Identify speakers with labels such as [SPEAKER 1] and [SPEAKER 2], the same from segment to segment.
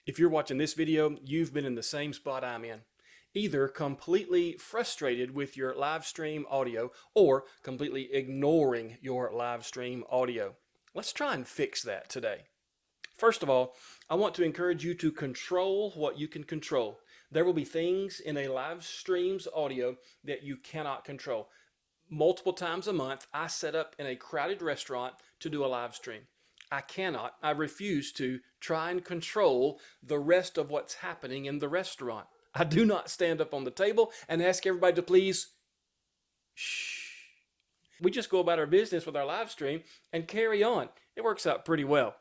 [SPEAKER 1] If you're watching this video, you've been in the same spot I'm in. Either completely frustrated with your live stream audio or completely ignoring your live stream audio. Let's try and fix that today. First of all, I want to encourage you to control what you can control. There will be things in a live stream's audio that you cannot control. Multiple times a month, I set up in a crowded restaurant to do a live stream. I refuse to try and control the rest of what's happening in the restaurant. I do not stand up on the table and ask everybody to please shh. We just go about our business with our live stream and carry on. It works out pretty well.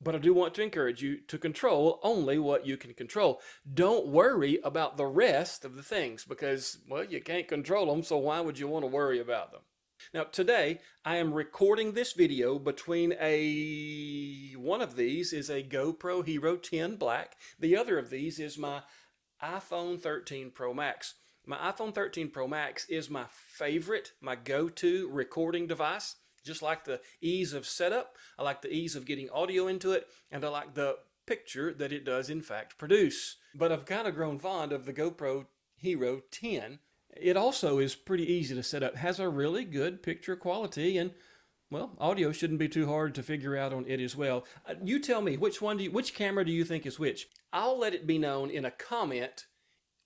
[SPEAKER 1] But I do want to encourage you to control only what you can control. Don't worry about the rest of the things because, well, you can't control them, so why would you want to worry about them? Now, today, I am recording this video between one of these is a GoPro Hero 10 Black. The other of these is my iPhone 13 Pro Max. My iPhone 13 Pro Max is my favorite, my go-to recording device. Just like the ease of setup, I like the ease of getting audio into it, and I like the picture that it does in fact produce. But I've kind of grown fond of the GoPro Hero 10. It also is pretty easy to set up, has a really good picture quality, and well, audio shouldn't be too hard to figure out on it as well. You tell me, which camera do you think is which? I'll let it be known in a comment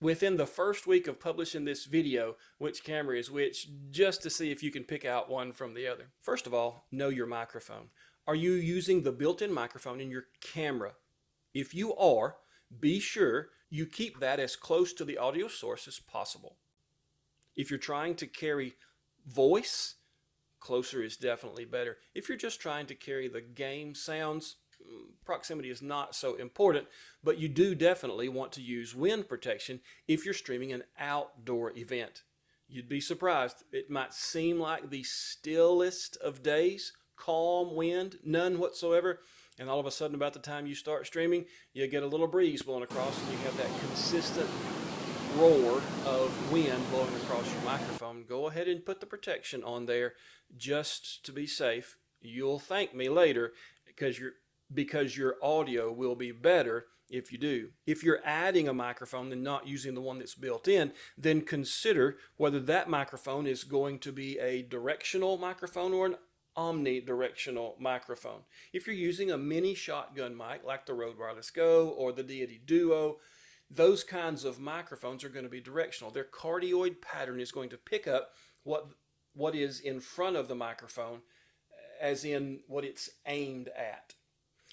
[SPEAKER 1] within the first week of publishing this video which camera is which, just to see if you can pick out one from the other. First of all, know your microphone. Are you using the built-in microphone in your camera? If you are, be sure you keep that as close to the audio source as possible. If you're trying to carry voice, closer is definitely better. If you're just trying to carry the game sounds, proximity is not so important, but you do definitely want to use wind protection if you're streaming an outdoor event. You'd be surprised. It might seem like the stillest of days, calm wind, none whatsoever, and all of a sudden about the time you start streaming, you get a little breeze blowing across and you have that consistent roar of wind blowing across your microphone. Go ahead and put the protection on there just to be safe. You'll thank me later because your audio will be better if you do. If you're adding a microphone and not using the one that's built in, then consider whether that microphone is going to be a directional microphone or an omnidirectional microphone. If you're using a mini shotgun mic like the Rode Wireless Go or the Deity Duo, those kinds of microphones are going to be directional. Their cardioid pattern is going to pick up what is in front of the microphone, as in what it's aimed at.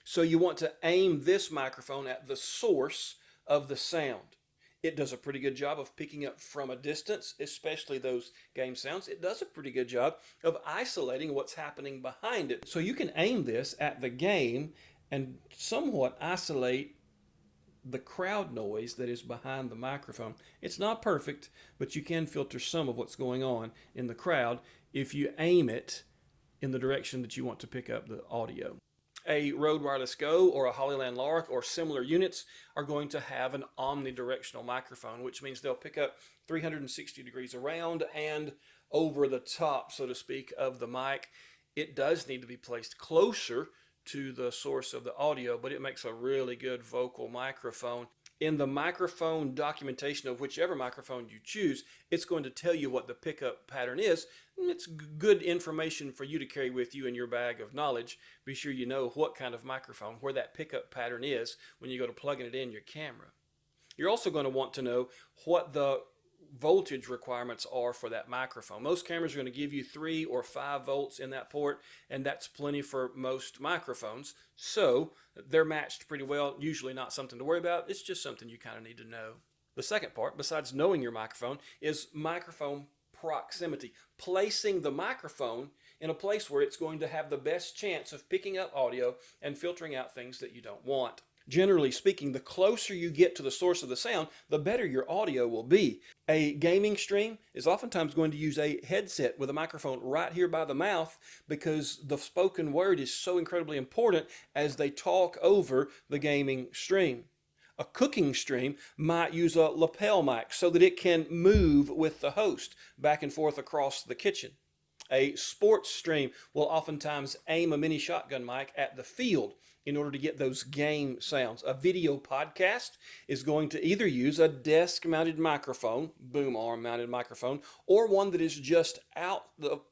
[SPEAKER 1] So you want to aim this microphone at the source of the sound. It does a pretty good job of picking up from a distance, especially those game sounds. It does a pretty good job of isolating what's happening behind it. So you can aim this at the game and somewhat isolate the crowd noise that is behind the microphone. It's not perfect, but you can filter some of what's going on in the crowd if you aim it in the direction that you want to pick up the audio. A Rode Wireless Go or a Hollyland Lark or similar units are going to have an omnidirectional microphone, which means they'll pick up 360 degrees around and over the top, so to speak, of the mic. It does need to be placed closer to the source of the audio, but it makes a really good vocal microphone. In the microphone documentation of whichever microphone you choose, it's going to tell you what the pickup pattern is. It's good information for you to carry with you in your bag of knowledge. Be sure you know what kind of microphone, where that pickup pattern is when you go to plugging it in your camera. You're also going to want to know what the voltage requirements are for that microphone. Most cameras are going to give you 3 or 5 volts in that port, and that's plenty for most microphones. So they're matched pretty well. Usually not something to worry about. It's just something you kind of need to know. The second part, besides knowing your microphone, is microphone proximity. Placing the microphone in a place where it's going to have the best chance of picking up audio and filtering out things that you don't want. Generally speaking, the closer you get to the source of the sound, the better your audio will be. A gaming stream is oftentimes going to use a headset with a microphone right here by the mouth because the spoken word is so incredibly important as they talk over the gaming stream. A cooking stream might use a lapel mic so that it can move with the host back and forth across the kitchen. A sports stream will oftentimes aim a mini shotgun mic at the field in order to get those gain sounds. A video podcast is going to either use a desk-mounted microphone, boom arm mounted microphone, or one that is just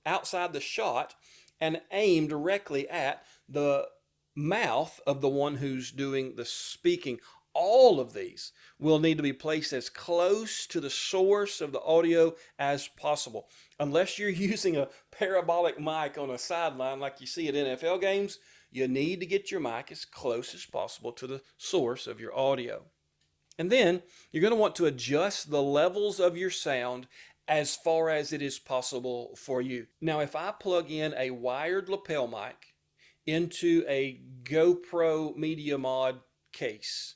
[SPEAKER 1] outside the shot and aimed directly at the mouth of the one who's doing the speaking. All of these will need to be placed as close to the source of the audio as possible. Unless you're using a parabolic mic on a sideline like you see at NFL games, you need to get your mic as close as possible to the source of your audio. And then you're going to want to adjust the levels of your sound as far as it is possible for you. Now, if I plug in a wired lapel mic into a GoPro Media Mod case,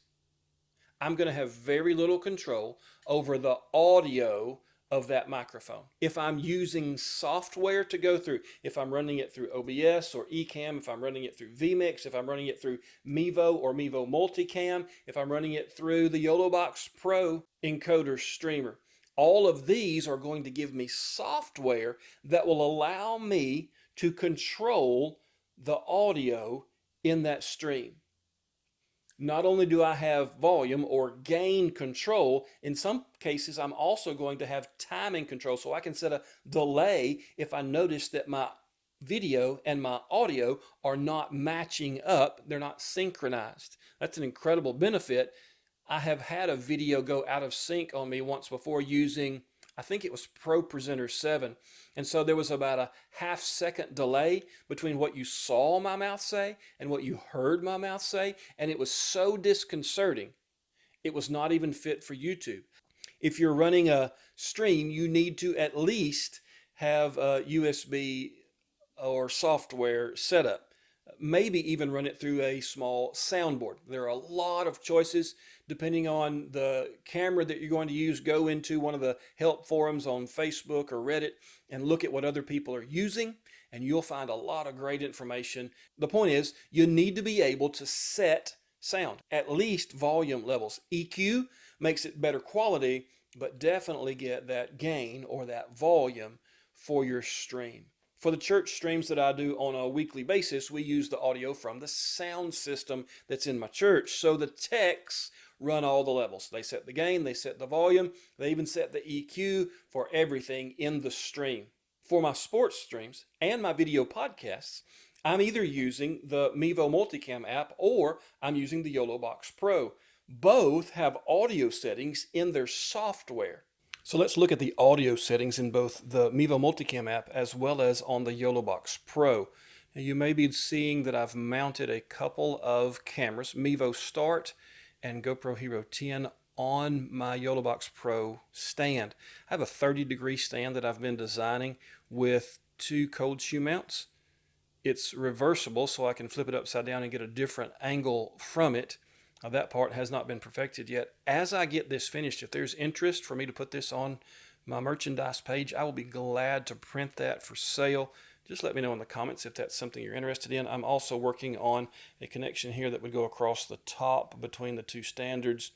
[SPEAKER 1] I'm going to have very little control over the audio of that microphone. If I'm using software to go through, if I'm running it through OBS or Ecamm, if I'm running it through vMix, if I'm running it through Mevo or Mevo Multicam, if I'm running it through the Mailbox Pro encoder streamer, all of these are going to give me software that will allow me to control the audio in that stream. Not only do I have volume or gain control, in some cases I'm also going to have timing control, so I can set a delay if I notice that my video and my audio are not matching up, they're not synchronized. That's an incredible benefit. I have had a video go out of sync on me once before using, I think it was Pro Presenter 7. And so there was about a half-second delay between what you saw my mouth say and what you heard my mouth say. And it was so disconcerting, it was not even fit for YouTube. If you're running a stream, you need to at least have a USB or software setup. Maybe even run it through a small soundboard. There are a lot of choices depending on the camera that you're going to use. Go into one of the help forums on Facebook or Reddit and look at what other people are using, and you'll find a lot of great information. The point is, you need to be able to set sound, at least volume levels. EQ makes it better quality, but definitely get that gain or that volume for your stream. For the church streams that I do on a weekly basis, we use the audio from the sound system that's in my church. So the techs run all the levels. They set the gain, they set the volume, they even set the EQ for everything in the stream. For my sports streams and my video podcasts, I'm either using the Mevo Multicam app or I'm using the Mailbox Pro. Both have audio settings in their software. So let's look at the audio settings in both the Mevo Multicam app as well as on the Mailbox Pro. Now you may be seeing that I've mounted a couple of cameras, Mevo Start and GoPro Hero 10, on my Mailbox Pro stand. I have a 30-degree stand that I've been designing with two cold shoe mounts. It's reversible, so I can flip it upside down and get a different angle from it. Now, that part has not been perfected yet. As I get this finished, if there's interest for me to put this on my merchandise page, I will be glad to print that for sale. Just let me know in the comments if that's something you're interested in. I'm also working on a connection here that would go across the top between the two standards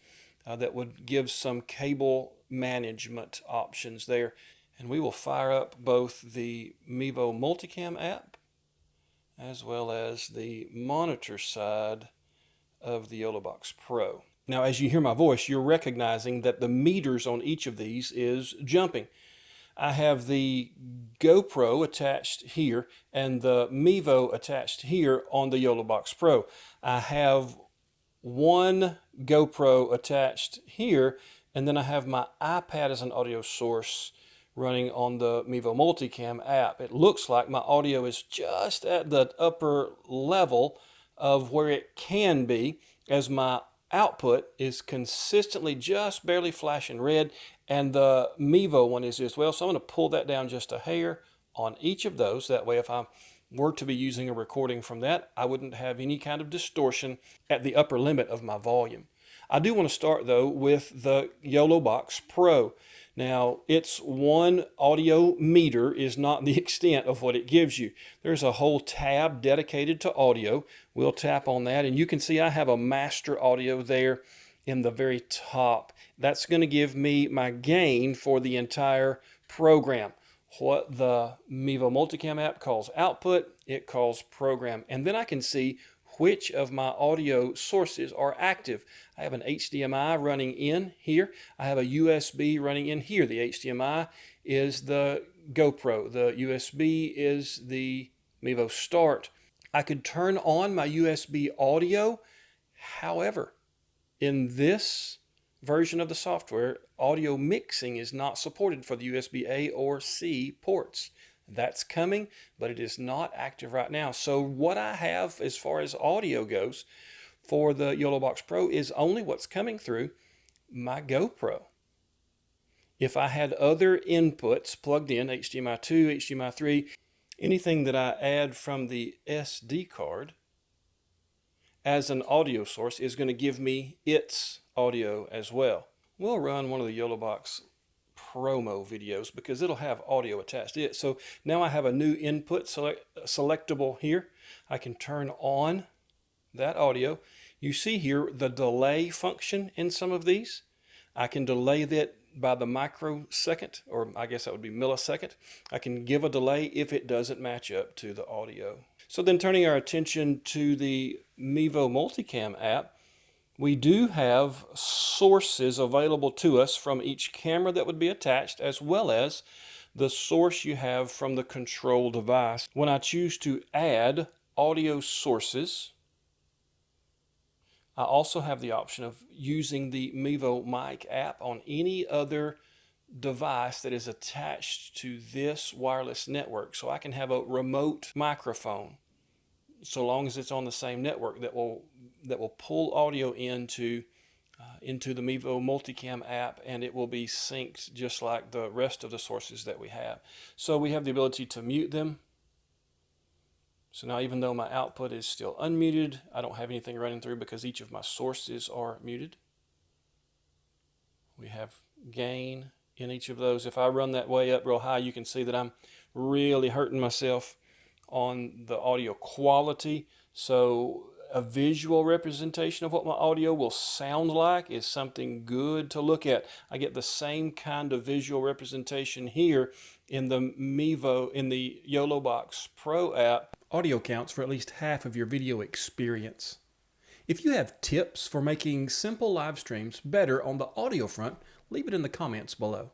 [SPEAKER 1] that would give some cable management options there. And we will fire up both the Mevo Multicam app as well as the monitor side of the Mailbox Pro. Now, as you hear my voice, you're recognizing that the meters on each of these is jumping. I have the GoPro attached here and the Mevo attached here on the Mailbox Pro. I have one GoPro attached here, and then I have my iPad as an audio source running on the Mevo Multicam app. It looks like my audio is just at the upper level of where it can be, as my output is consistently just barely flashing red, and the Mevo one is as well. So I'm going to pull that down just a hair on each of those. That way, if I were to be using a recording from that, I wouldn't have any kind of distortion at the upper limit of my volume. I do want to start though with the Mailbox Pro. Now, its one audio meter is not the extent of what it gives you. There's a whole tab dedicated to audio. We'll tap on that, and you can see I have a master audio there in the very top. That's going to give me my gain for the entire program. What the Mevo Multicam app calls output, it calls program. And then I can see which of my audio sources are active. I have an HDMI running in here. I have a USB running in here. The HDMI is the GoPro. The USB is the Mevo Start. I could turn on my USB audio. However, in this version of the software, audio mixing is not supported for the USB A or C ports. That's coming, but it is not active right now. So what I have as far as audio goes for the YOLOBox Pro is only what's coming through my GoPro. If I had other inputs plugged in, HDMI 2, HDMI 3, anything that I add from the SD card as an audio source is going to give me its audio as well. We'll run one of the YOLOBox promo videos because it'll have audio attached to it. So now I have a new input selectable here. I can turn on that audio. You see here the delay function in some of these. I can delay that by the microsecond, or I guess that would be millisecond. I can give a delay if it doesn't match up to the audio. So then turning our attention to the Mevo Multicam app, we do have sources available to us from each camera that would be attached, as well as the source you have from the control device. When I choose to add audio sources, I also have the option of using the Mevo Mic app on any other device that is attached to this wireless network. So I can have a remote microphone, so long as it's on the same network, that will pull audio into the Mevo Multicam app, and it will be synced just like the rest of the sources that we have. So we have the ability to mute them. So now even though my output is still unmuted, I don't have anything running through because each of my sources are muted. We have gain in each of those. If I run that way up real high, you can see that I'm really hurting myself on the audio quality. So a visual representation of what my audio will sound like is something good to look at. I get the same kind of visual representation here in the YOLOBox Pro app. Audio counts for at least half of your video experience. If you have tips for making simple live streams better on the audio front, leave it in the comments below.